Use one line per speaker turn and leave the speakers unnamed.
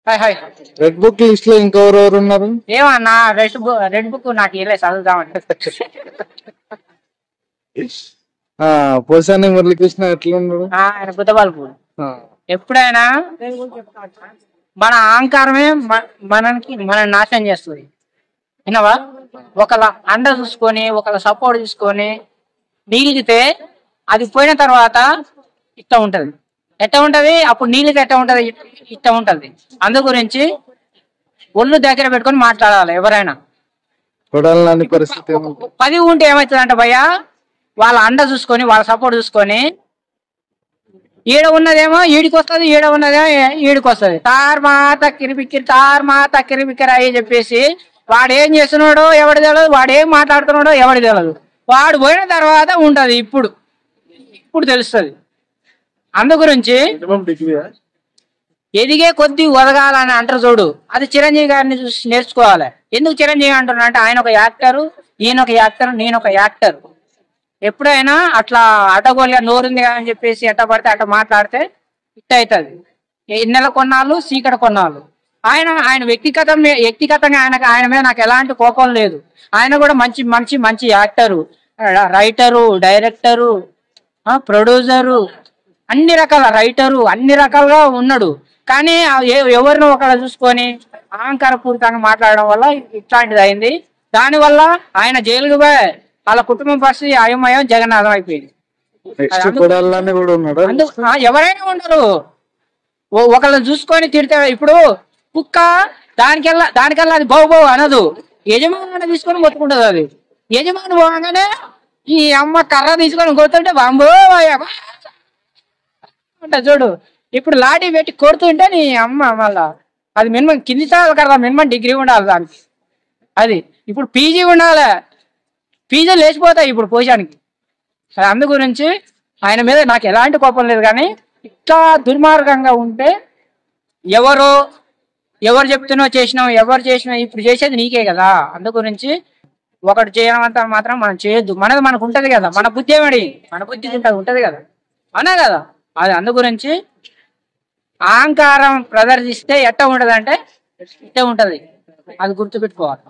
Hi hi.
Red book list లో ఇంకెవరెవరు ఉన్నారు?
ఏమన్నా రెడ్ బుక్ నాకు ఇలా చదువుదామని.
పోసాని మురళీకృష్ణ ఎట్లా ఉన్నాడు?
ఆయన గుద్దబాల్పు. ఎప్పుడైనా మన అహంకారమే మనని నాశనం చేస్తుంది. విన్నావా? ఒకళ్ళ అండ చూసుకొని ఒకళ్ళ సపోర్ట్ చూసుకొని నీలిగితే అది పోయిన తర్వాత ఇట్ట ఉంటది. ఎట్ట ఉంటది? అప్పుడు నీళ్ళకి ఎట్ట ఉంటది? ఇట్ట ఉంటది. అందు గురించి ఒళ్ళు దగ్గర పెట్టుకొని మాట్లాడాలి ఎవరైనా.
పరిస్థితి
10 ఉంటే ఏమవుతుందంట భయ్య, వాళ్ళ అండ చూసుకొని వాళ్ళ సపోర్ట్ చూసుకొని ఈడ ఉన్నదేమో ఈడికి వస్తుంది, ఈడ ఉన్నదేమో ఈడికి వస్తుంది. తారుమాత కిరిబిక్కిరి అయ్యి చెప్పేసి వాడు ఏం చేస్తున్నాడో ఎవడి తెలియదు, వాడు ఏం మాట్లాడుతున్నాడో ఎవడి తెలియదు. వాడు పోయిన తర్వాత ఉంటది ఇప్పుడు తెలుస్తుంది. అందు గురించి ఎదిగే కొద్ది ఒదగాలని అంటారు చూడు, అది చిరంజీవి గారిని చూసి నేర్చుకోవాలి. ఎందుకు చిరంజీవి అంటున్నా అంటే ఆయన ఒక యాక్టరు, ఈయన ఒక యాక్టర్, నేను ఒక యాక్టర్. ఎప్పుడైనా అట్లా అడ్డగోలుగా నోరుంది అని చెప్పేసి ఎట్ట పడితే అట్ట మాట్లాడితే ఇట్ట అవుతుంది. నెల కొన్నాళ్ళు సీకట కొన్నాళ్ళు. ఆయన వ్యక్తిగతంగా ఆయన మీద నాకు ఎలాంటి కోపం లేదు. ఆయన కూడా మంచి యాక్టరు, రైటరు, డైరెక్టరు, ప్రొడ్యూసరు, అన్ని రకాల రైటరు, అన్ని రకాలుగా ఉన్నాడు. కానీ ఎవరినో ఒకళ్ళు చూసుకొని అహంకారపూరితంగా మాట్లాడడం వల్ల ఇట్లాంటిది అయింది. దానివల్ల ఆయన జైలుకు పోయి వాళ్ళ కుటుంబం పరిస్థితి అయోమయం జగన్నాథం అయిపోయింది. ఎవరైనా ఉండరు, ఒకళ్ళని చూసుకొని తిడితే. ఇప్పుడు కుక్క దానికల్లా అది బౌ అనదు, యజమాని తీసుకొని కొట్టుకుంటది. అది యజమాని పోగానే ఈ అమ్మ కర్ర తీసుకొని కొడుతుంటే బాంబో అంట చూడు. ఇప్పుడు లాఠీ పెట్టి కొడుతుంటే నీ అమ్మ మళ్ళా అది మినిమం కింది స్థాయి కదా, మినిమం డిగ్రీ ఉండాలి దానికి. అది ఇప్పుడు పీజీ ఉండాలి, పీజీలు లేచిపోతాయి ఇప్పుడు పోషానికి. అందు గురించి ఆయన మీద నాకు ఎలాంటి కోపం లేదు. కానీ ఇట్లా దుర్మార్గంగా ఉంటే ఎవరు చెప్తున్నో చేసినావు, ఎవరు చేసినా ఇప్పుడు చేసేది నీకే కదా. అందు గురించి ఒకటి చేయడం మాత్రం మనం చేయొద్దు. మనకు ఉంటది కదా, మన బుద్ధి మన బుద్ధి ఉంటది కదా, అన్నా కదా. అది అందు గురించి అహంకారం ప్రదర్శిస్తే ఎట్ట ఉంటది అంటే ఇట్టే ఉంటది. అది గుర్తుపెట్టుకోవాలి.